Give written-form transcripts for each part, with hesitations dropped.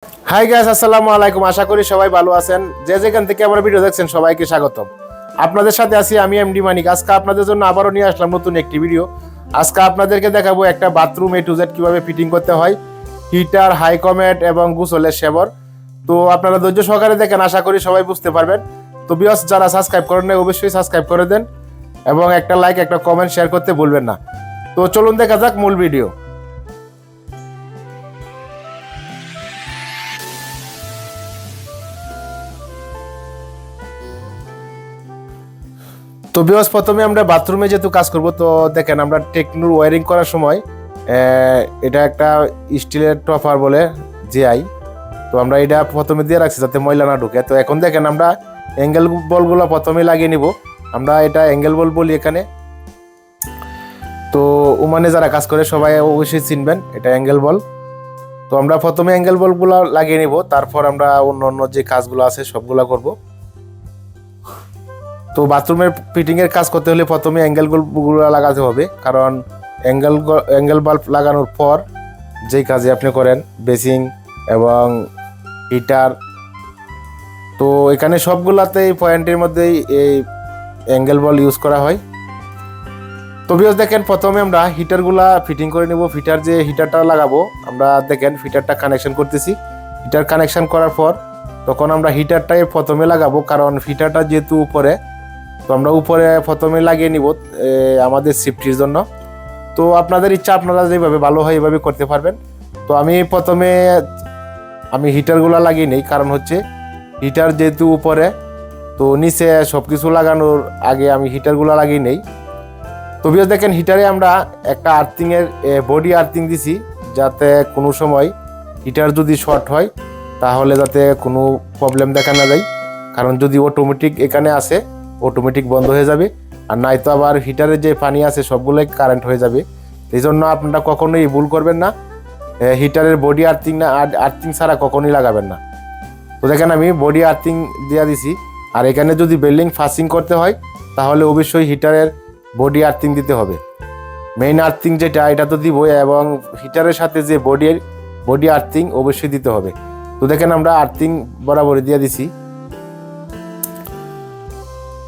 Hi guys, আসসালামু আলাইকুম। আশা করি সবাই ভালো আছেন। যে যেখান থেকে আমার ভিডিও দেখছেন সবাইকে স্বাগতম। আপনাদের সাথে আছি আমি এমডি মানিক। আজকে আপনাদের জন্য আবারও নিয়ে আসলাম নতুন একটি ভিডিও। আজকে আপনাদেরকে দেখাবো একটা বাথরুম এ টু জেড কিভাবে ফিটিং করতে হয়, হিটার, হাই কমেট এবং গোসলের শেবর। তো আপনারা ধৈর্য সহকারে দেখেন, আশা করি সবাই বুঝতে পারবেন। তো ভিউয়ার্স, যারা সাবস্ক্রাইব করেন না অবশ্যই সাবস্ক্রাইব করে দেন এবং একটা লাইক একটা কমেন্ট শেয়ার করতে ভুলবেন না। তো চলুন দেখা যাক মূল ভিডিও। তো ভিউয়ার্স, প্রথমে আমরা বাথরুমে যেহেতু কাজ করব, তো দেখেন আমরা টেকনোর ওয়্যারিং করার সময় এটা একটা স্টিলের টপার বলে জিআই। তো আমরা এটা প্রথমে দিয়ে রাখছি যাতে ময়লা না ঢুকে। তো এখন দেখেন আমরা অ্যাঙ্গেল বলগুলো প্রথমে লাগিয়ে নিব। আমরা এটা অ্যাঙ্গেল বল বলি এখানে। তো ওমানে যারা কাজ করে সবাই অবশ্যই চিনবেন, এটা অ্যাঙ্গেল বল। তো আমরা প্রথমে অ্যাঙ্গেল বলগুলো লাগিয়ে নিব, তারপর আমরা অন্য অন্য যে কাজগুলো আছে সবগুলো করব। তো বাথরুমের ফিটিংয়ের কাজ করতে হলে প্রথমে অ্যাঙ্গেল বাল্বগুলো লাগাতে হবে, কারণ অ্যাঙ্গেল বাল্ব লাগানোর পর যেই কাজে আপনি করেন, বেসিং এবং হিটার, তো এখানে সবগুলাতেই পয়েন্টের মধ্যেই এই অ্যাঙ্গেল বল ইউজ করা হয়। তো ভিউয়ার্স দেখেন, প্রথমে আমরা হিটারগুলা ফিটিং করে নেব। হিটারটা লাগাবো, আমরা দেখেন হিটারটা কানেকশন করতেছি। হিটার কানেকশন করার পর তখন আমরা হিটারটাই প্রথমে লাগাবো, কারণ হিটারটা যেহেতু উপরে, তো আমরা উপরে প্রথমে লাগিয়ে নিব আমাদের সেফটির জন্য। তো আপনাদের ইচ্ছা, আপনারা যেভাবে ভালো হয় এভাবে করতে পারবেন। তো প্রথমে আমি হিটারগুলো লাগিয়ে নিই, কারণ হচ্ছে হিটার যেহেতু উপরে, তো নিচে সব কিছু লাগানোর আগে আমি হিটারগুলো লাগিয়ে নেই। তো ভিউয়ার্স দেখেন, হিটারে আমরা একটা আর্থিংয়ের বডি আর্থিং দিছি, যাতে কোনো সময় হিটার যদি শর্ট হয় তাহলে যাতে কোনো প্রবলেম দেখা না যায়। কারণ যদি অটোমেটিক এখানে আসে, অটোমেটিক বন্ধ হয়ে যাবে, আর নাই তো আবার হিটারের যে পানি আছে সবগুলোই কারেন্ট হয়ে যাবে। এই জন্য আপনারা কখনোই ভুল করবেন না, হিটারের বডি আর্থিং না আর্থিং ছাড়া কখনোই লাগাবেন না। তো দেখেন আমি বডি আর্থিং দিয়ে দিছি। আর এখানে যদি বেল্ডিং ফাসিং করতে হয় তাহলে অবশ্যই হিটারের বডি আর্থিং দিতে হবে। মেইন আর্থিং যেটা, এটা তো দিব, এবং হিটারের সাথে যে বডি আর্থিং অবশ্যই দিতে হবে। তো দেখেন আমরা আর্থিং বরাবরই দিয়ে দিছি।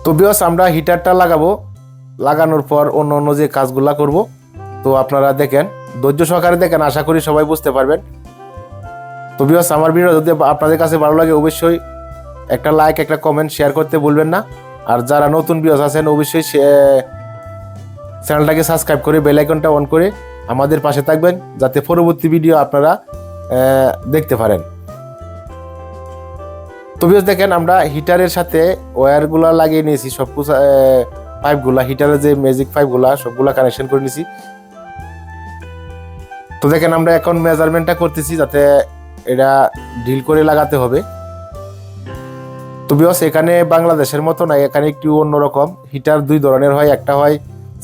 তো ভিউয়ার্স, আমরা হিটারটা লাগানোর পর অন্য অন্য যে কাজগুলা করব। তো আপনারা দেখেন, ধৈর্য সহকারে দেখেন, আশা করি সবাই বুঝতে পারবেন। তো ভিউয়ার্স, আমার ভিডিও যদি আপনাদের কাছে ভালো লাগে অবশ্যই একটা লাইক একটা কমেন্ট শেয়ার করতে ভুলবেন না। আর যারা নতুন ভিউয়ার্স আছেন অবশ্যই চ্যানেলটাকে সাবস্ক্রাইব করে বেল আইকনটা অন করে আমাদের পাশে থাকবেন, যাতে পরবর্তী ভিডিও আপনারা দেখতে পারেন। তো ভিউয়ার্স দেখেন, আমরা হিটারের সাথে ওয়্যারগুলো লাগিয়ে নিয়েছি, সব পাইপগুলা, হিটারের যে ম্যাজিক পাইপগুলা সবগুলা কানেকশন করে নিয়েছি। তো দেখেন আমরা এখন মেজারমেন্টটা করতেছি, যাতে এটা ডিল করে লাগাতে হবে। তো ভিউয়ার্স, এখানে বাংলাদেশের মতো না, এখানে একটু অন্যরকম। হিটার দুই ধরনের হয়, একটা হয়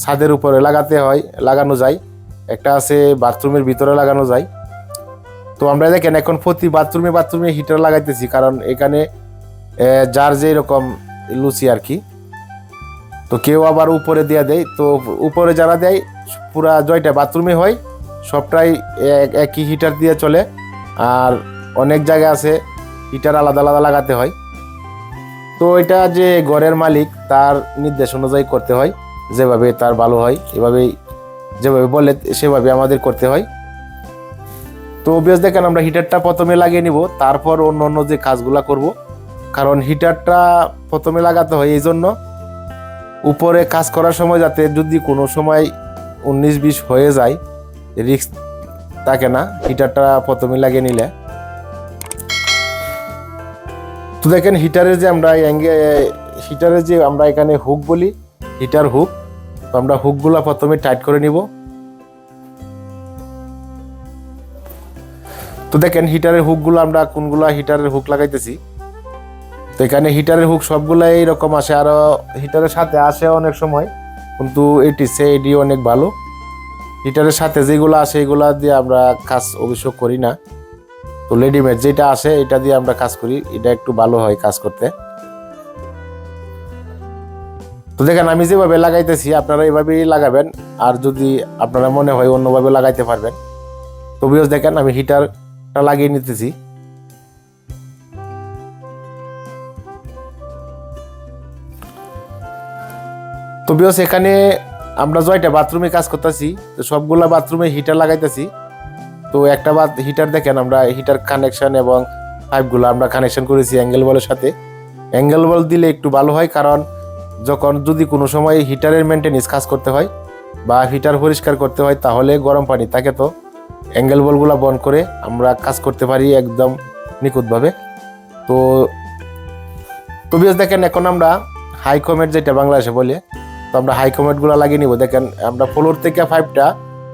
ছাদের উপরে লাগানো যায়, একটা আছে বাথরুমের ভিতরে লাগানো যায়। তো আমরা দেখেন এখন প্রতি বাথরুমে হিটার লাগাইতেছি, কারণ এখানে যার যে এরকম লুচি আর কি। তো কেউ আবার উপরে দিয়ে দেয়, তো উপরে যারা দেয় পুরা জয়টা বাথরুমে হয়, সবটাই একই হিটার দিয়ে চলে। আর অনেক জায়গা আছে হিটার আলাদা আলাদা লাগাতে হয়। তো এটা যে ঘরের মালিক তার নির্দেশ অনুযায়ী করতে হয়, যেভাবে তার ভালো হয় যেভাবে বলে সেভাবে আমাদের করতে হয়। তো বেশ দেখেন, আমরা হিটারটা প্রথমে লাগিয়ে নিব, তারপর অন্য অন্য যে কাজগুলা করব। কারণ হিটারটা প্রথমে লাগাতে হয় এই জন্য, উপরে কাজ করার সময় যাতে যদি কোনো সময় 19-20 হয়ে যায়, রিস্ক থাকে না হিটারটা প্রথমে লাগিয়ে নিলে। তো দেখেন হিটারের যে আমরা এখানে হুক বলি, হিটার হুক। তো আমরা হুকগুলা প্রথমে টাইট করে নিব। তো দেখেন হিটারের হুকগুলো আমরা কোনগুলা হিটারের হুক লাগাইতেছি। তো এখানে হিটারের হুক সবগুলাই এইরকম আসে, আরো হিটারের সাথে আসে অনেক সময়, কিন্তু এটি অনেক ভালো। হিটারের সাথে যেগুলো আসে এগুলা দিয়ে আমরা কাজ অবশ্য করি না। তো রেডিমেড যেটা আসে এটা দিয়ে আমরা কাজ করি, এটা একটু ভালো হয় কাজ করতে। তো দেখেন আমি যেভাবে লাগাইতেছি আপনারা এভাবেই লাগাবেন, আর যদি আপনারা মনে হয় অন্যভাবে লাগাইতে পারবেন। তো ভিউয়ার্স দেখেন আমি হিটারটা লাগিয়ে নিতেছি। তো বিকজ এখানে আমরা জয়টা বাথরুমে কাজ করতেছি, তো সবগুলা বাথরুমে হিটার লাগাইতেছি। তো একটা হিটার দেখেন, আমরা হিটার কানেকশন এবং পাইপগুলো আমরা কানেকশন করেছি অ্যাঙ্গেল বলের সাথে। অ্যাঙ্গেল বল দিলে একটু ভালো হয়, কারণ যখন যদি কোনো সময় হিটারের মেনটেন্স কাজ করতে হয় বা হিটার পরিষ্কার করতে হয়, তাহলে গরম পানি থাকে, তো অ্যাঙ্গেল বলগুলো বন্ধ করে আমরা কাজ করতে পারি একদম নিখুঁতভাবে। তো বিকজ দেখেন এখন আমরা হাই কমেট যেটা বাংলাদেশে বলে, তো আমরা হাই কমেটগুলো লাগিয়ে নিব। দেখেন আমরা ফ্লোর থেকে পাইপটা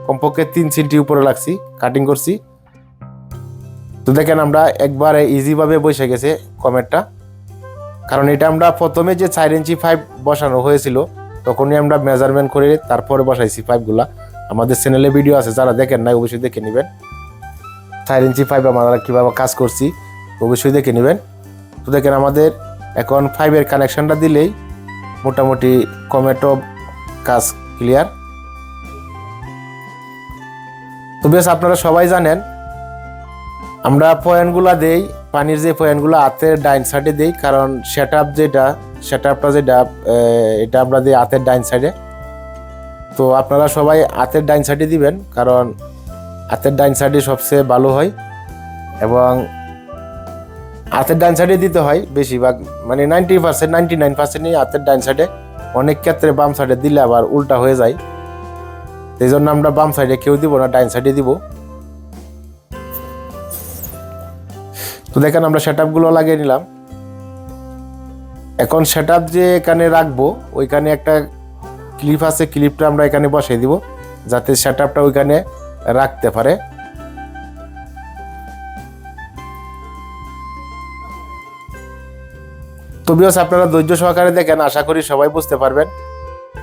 কমপক্ষে 3 সেন্টি উপরে লাগছি, কাটিং করছি। তো দেখেন আমরা একবারে ইজিভাবে বসে গেছে কমেটটা, কারণ এটা আমরা প্রথমে যে 4 ইঞ্চি পাইপ বসানো হয়েছিল তখনই আমরা মেজারমেন্ট করে তারপরে বসাইছি পাইপগুলা। আমাদের চ্যানেলে ভিডিও আছে, যারা দেখেন না অবশ্যই দেখে নেবেন। 4 ইঞ্চি পাইপ আমরা কীভাবে কাজ করছি অবশ্যই দেখে নেবেন। তো দেখেন আমাদের এখন পাইপের কানেকশনটা দিলেই মোটামুটি কমেটো কাজ ক্লিয়ার। তো বেশ আপনারা সবাই জানেন আমরা পয়েন্টগুলা দেই, পানির যে পয়েন্টগুলো হাতের ডাইন সাইডে দেই, কারণ সেটআপটা যেটা এটা আমরা দিই হাতের ডাইন সাইডে। তো আপনারা সবাই হাতের ডাইন সাইডে দিবেন, কারণ হাতের ডাইন সাইডে সবচেয়ে ভালো হয় এবং হাতের ডাইন সাইডে দিতে হয় বেশিরভাগ, মানে 90% 99%ই হাতের ডাইন সাইডে। অনেক ক্ষেত্রে বাম সাইডে দিলে আবার উল্টা হয়ে যায়, সেই জন্য আমরা বাম সাইডে কেউ দিব না, ডাইন সাইডে দিব। তো দেখেন আমরা সেটআপগুলো লাগিয়ে নিলাম। এখন সেটআপ যে এখানে রাখবো ওইখানে একটা ক্লিপ আছে, ক্লিপটা আমরা এখানে বসিয়ে দিব যাতে সেটআপটা ওইখানে রাখতে পারে। তো ভিউয়ার্স আপনারা ধৈর্য সহকারে দেখেন, আশা করি সবাই বুঝতে পারবেন।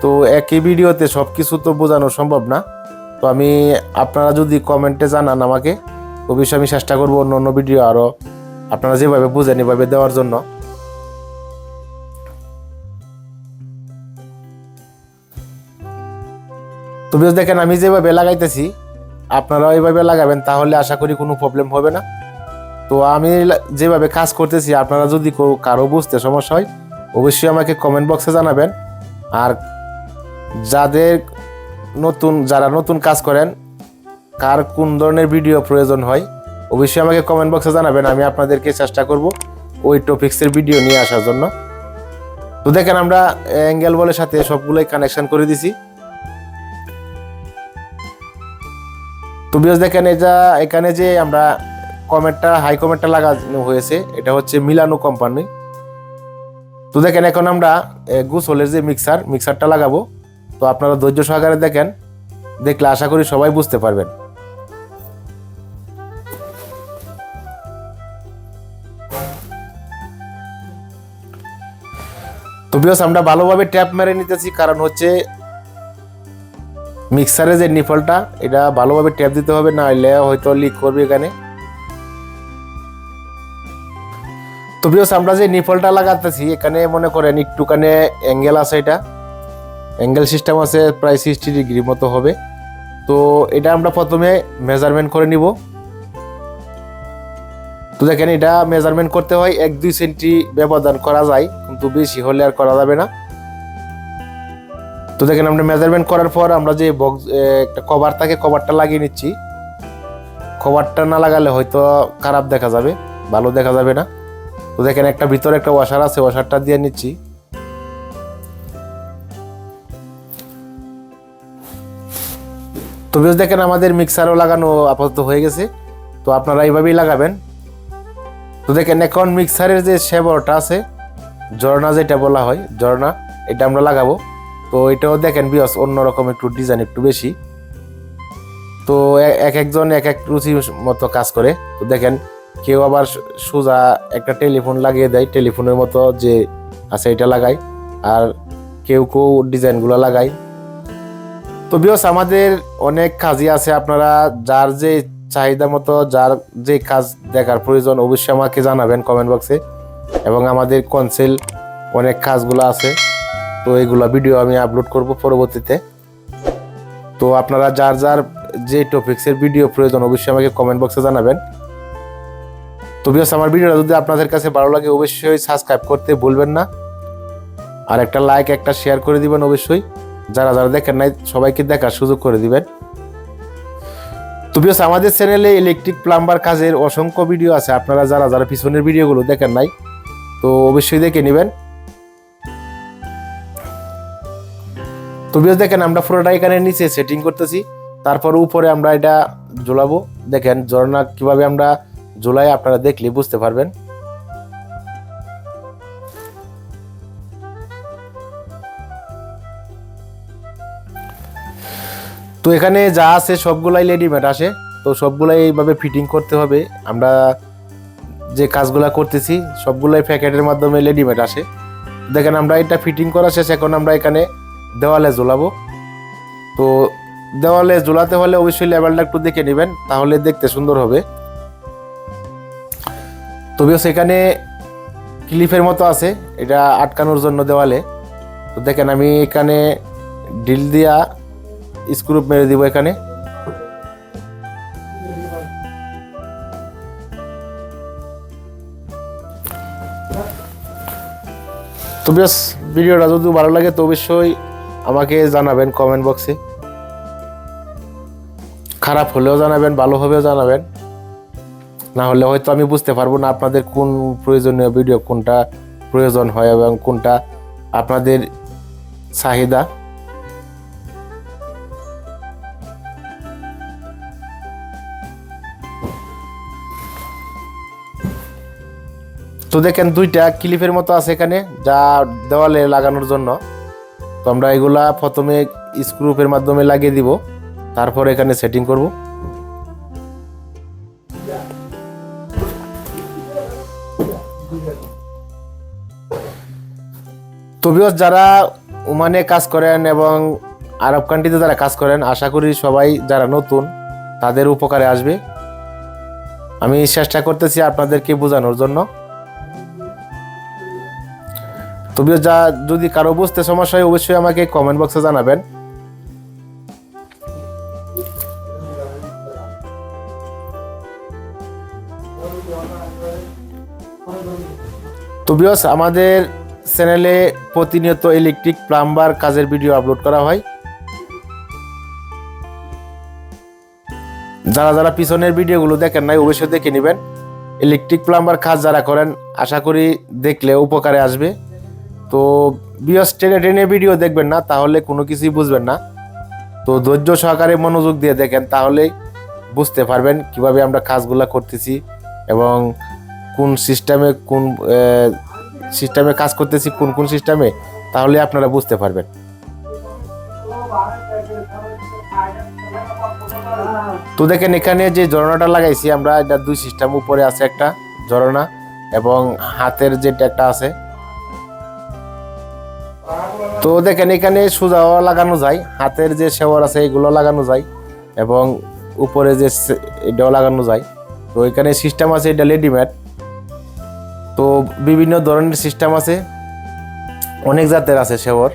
তো একই ভিডিওতে সব কিছু তো বোঝানো সম্ভব না, তো আপনারা যদি কমেন্টে জানান আমাকে, অবশ্যই আমি চেষ্টা করবো অন্য ভিডিও আরও আপনারা যেভাবে বুঝেন এভাবে দেওয়ার জন্য। তো ভিউয়ার্স দেখেন আমি যেভাবে লাগাইতেছি আপনারাও এইভাবে লাগাবেন, তাহলে আশা করি কোনো প্রবলেম হবে না। তো আমি যেভাবে কাজ করতেছি আপনারা যদি কারো বুঝতে সমস্যা হয় অবশ্যই আমাকে কমেন্ট বক্সে জানাবেন। আর যারা নতুন কাজ করেন, কার কোন ধরনের ভিডিও প্রয়োজন হয় অবশ্যই আমাকে কমেন্ট বক্সে জানাবেন, আমি আপনাদেরকে চেষ্টা করব ওই টপিক্সের ভিডিও নিয়ে আসার জন্য। তো দেখেন আমরা অ্যাঙ্গেল বলের সাথে সবগুলোই কানেকশন করে দিছি। তো ভিউয়ার্স দেখেন এখানে যে আমরা হাই কমেটটা লাগানো হয়েছে এটা হচ্ছে মিলানো কোম্পানি। তো দেখেন এখন আমরা গোসলের যে মিক্সারটা লাগাবো। তো আপনারা ধৈর্য সহকারে দেখেন, দেখলে আশা করি সবাই বুঝতে পারবেন। তো ভিউয়ার্স আমরা ভালোভাবে ট্যাপ মেরে নিতেছি, কারণ হচ্ছে মিক্সারে যে নিফলটা এটা ভালোভাবে ট্যাপ দিতে হবে, না হলে হয়তো লিক করবে এখানে। তো ভিউয়ার্স আমরা যে নিফলটা লাগাতেছি এখানে মনে করেন একটুখানি অ্যাঙ্গেল আছে, এটা অ্যাঙ্গেল সিস্টেম আছে প্রায় 60 ডিগ্রি মতো হবে। তো এটা আমরা প্রথমে মেজারমেন্ট করে নিব। তো দেখেন এটা মেজারমেন্ট করতে হয় 1-2 সেন্টি ব্যবধান করা যায়, কিন্তু বেশি হলে আর করা যাবে না। তো দেখেন আমরা মেজারমেন্ট করার পর আমরা যে বক্স একটা কভার থাকে কভারটা লাগিয়ে নিচ্ছি। কভারটা না লাগালে হয়তো খারাপ দেখা যাবে, ভালো দেখা যাবে না। তো দেখেন একটা ভিতরে একটা ওয়াশার আছে, ওয়াশারটা দিয়ে নিচ্ছি। তো বেশ দেখেন আমাদের মিক্সারও লাগানো আপাতত হয়ে গেছে, তো আপনারা এইভাবেই লাগাবেন। তো দেখেন এখন মিক্সারের যে শেবরটা আছে, ঝর্ণা যেটা বলা হয় ঝর্ণা, এটা আমরা লাগাবো। তো এটাও দেখেন বিয়স অন্যরকম একটু ডিজাইন একটু বেশি। তো একজন এক রুচি মতো কাজ করে। তো দেখেন কেউ আবার সোজা একটা টেলিফোন লাগিয়ে দেয়, টেলিফোনের মতো যে আছে এটা লাগায়, আর কেউ ডিজাইনগুলো লাগায়। তো বিয়স আমাদের অনেক কাজই আছে, আপনারা যার যে চাহিদা মতো যার যে কাজ দেখার প্রয়োজন অবশ্যই আমাকে জানাবেন কমেন্ট বক্সে। এবং আমাদের কনসেল অনেক কাজগুলো আছে, তো এইগুলো ভিডিও আমি আপলোড করব পরবর্তীতে। তো আপনারা যার যে টপিক্সের ভিডিও প্রয়োজন অবশ্যই আমাকে কমেন্ট বক্সে জানাবেন। তো ভিউয়ার্স আমার ভিডিওটা যদি আপনাদের কাছে ভালো লাগে অবশ্যই সাবস্ক্রাইব করতে ভুলবেন না। আর একটা লাইক একটা শেয়ার করে দিবেন অবশ্যই। যারা যারা দেখেন নাই সবাইকে দেখার সুযোগ করে দিবেন। তো ভিউয়ার্স, আমাদের চ্যানেলে ইলেকট্রিক প্লাম্বার কাজের অসংখ্য ভিডিও আছে, আপনারা যারা যারা পিছনের ভিডিওগুলো দেখেন নাই তো অবশ্যই দেখে নেবেন। তো ভিউয়ার্স দেখেন, আমরা পুরোটা এখানে নিচে সেটিং করতেছি, তারপর উপরে আমরা এটা ঝোলাবো। দেখেন ঝর্ণা কিভাবে আমরা ঝোলাই, আপনারা দেখলে বুঝতে পারবেন। তো এখানে যা আছে সবগুলাই রেডিমেড আসে, তো সবগুলাই এইভাবে ফিটিং করতে হবে। আমরা যে কাজগুলা করতেছি সবগুলাই প্যাকেটের মাধ্যমে রেডিমেড আসে। দেখেন আমরা এটা ফিটিং করা শেষ, এখন আমরা এখানে দেওয়ালে ঝোলাবো। তো দেওয়ালে ঝোলাতে হলে অবশ্যই লেভেলটা একটু দেখে নেবেন, তাহলে দেখতে সুন্দর হবে। তবেও সেখানে ক্লিপের মতো আছে, এটা আটকানোর জন্য দেওয়ালে। তো দেখেন আমি এখানে ড্রিল দিয়া স্ক্রু মেরে দিব এখানে। তো বেশ, ভিডিওটা যদি ভালো লাগে তো অবশ্যই আমাকে জানাবেন কমেন্ট বক্সে। খারাপ হলেও জানাবেন, ভালো হলেও জানাবেন, না হলে হয়তো আমি বুঝতে পারবো না আপনাদের কোন প্রয়োজনীয় ভিডিও কোনটা প্রয়োজন হয় এবং কোনটা আপনাদের চাহিদা। তো দেখেন দুইটা ক্লিপের মতো আছে এখানে, যা দেওয়ালে লাগানোর জন্য। তো আমরা এগুলা প্রথমে স্ক্রুপের মাধ্যমে লাগিয়ে দিব, তারপর এখানে সেটিং করব। তো ভিউয়ার্স, যারা ওমানে কাজ করেন এবং আরব কান্ট্রিতে যারা কাজ করেন, আশা করি সবাই যারা নতুন তাদের উপকারে আসবে। আমি চেষ্টা করতেছি আপনাদেরকে বোঝানোর জন্য। তো ভিউয়ার্স, যা যদি কারো বুঝতে সমস্যা হয় অবশ্যই আমাকে কমেন্ট বক্সে জানাবেন। তো ভিউয়ার্স, আমাদের চ্যানেলে প্রতিনিয়ত ইলেকট্রিক প্লাম্বার কাজের ভিডিও আপলোড করা হয়। যারা যারা পিছনের ভিডিওগুলো দেখেন নাই অবশ্যই দেখে নেবেন। ইলেকট্রিক প্লাম্বার কাজ যারা করেন আশা করি দেখলে উপকারে আসবে। তো ভিউয়ার্স, টেনে টেনে ভিডিও দেখবেন না, তাহলে কোনো কিছুই বুঝবেন না। তো ধৈর্য সহকারে মনোযোগ দিয়ে দেখেন, তাহলেই বুঝতে পারবেন কিভাবে আমরা কাজগুলো করতেছি এবং কোন সিস্টেমে কাজ করতেছি, কোন কোন সিস্টেমে, তাহলে আপনারা বুঝতে পারবেন। তো দেখেন এখানে যে ঝরনাটা লাগাইছি আমরা, এটা দুই সিস্টেম, উপরে আছে একটা ঝরনা এবং হাতের যেটা একটা আছে। তো দেখেন এখানে সোজাও লাগানো যায়, হাতের যে শেওয়ার আছে এগুলো লাগানো যায় এবং উপরে যে এটাও লাগানো যায়। তো এখানে সিস্টেম আছে, এটা রেডিমেড। তো বিভিন্ন ধরনের সিস্টেম আছে, অনেক জাতের আছে শেওয়ার।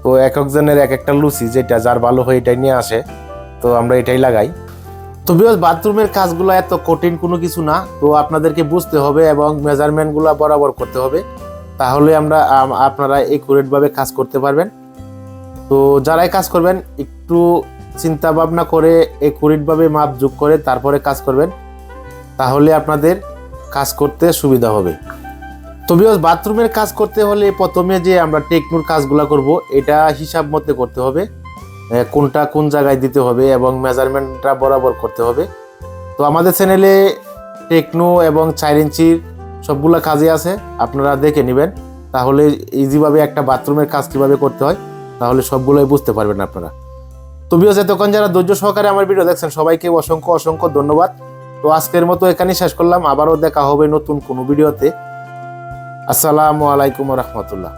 তো এক একজনের এক একটা লুচি, যেটা যার ভালো হয় এটাই নিয়ে আসে, তো আমরা এটাই লাগাই। তো ভিউয়ার্স, বাথরুমের কাজগুলো এত কঠিন কোনো কিছু না, তো আপনাদেরকে বুঝতে হবে এবং মেজারমেন্টগুলো বরাবর করতে হবে, তাহলে আপনারা একুরেটভাবে কাজ করতে পারবেন। তো যারাই কাজ করবেন একটু চিন্তা ভাবনা করে একুরেটভাবে মাপ যোগ করে তারপরে কাজ করবেন, তাহলে আপনাদের কাজ করতে সুবিধা হবে। তো ভিউয়ার্স, বাথরুমের কাজ করতে হলে প্রথমে যে আমরা টেকনোর কাজগুলো করব এটা হিসাব মতে করতে হবে, কোনটা কোন জায়গায় দিতে হবে এবং মেজারমেন্টটা বরাবর করতে হবে। তো আমাদের চ্যানেলে টেকনো এবং 4 ইঞ্চির সবগুলো কাজই আছে, আপনারা দেখে নেবেন, তাহলে ইজিভাবে একটা বাথরুমের কাজ কীভাবে করতে হয় তাহলে সবগুলোই বুঝতে পারবেন আপনারা। তো ভিউয়ার্স, এতক্ষণ যারা ধৈর্য সহকারে আমার ভিডিও দেখছেন সবাইকে অসংখ্য অসংখ্য ধন্যবাদ। তো আজকের মতো এখানেই শেষ করলাম, আবারও দেখা হবে নতুন কোনো ভিডিওতে। আসসালামু আলাইকুম ওয়া রাহমাতুল্লাহ।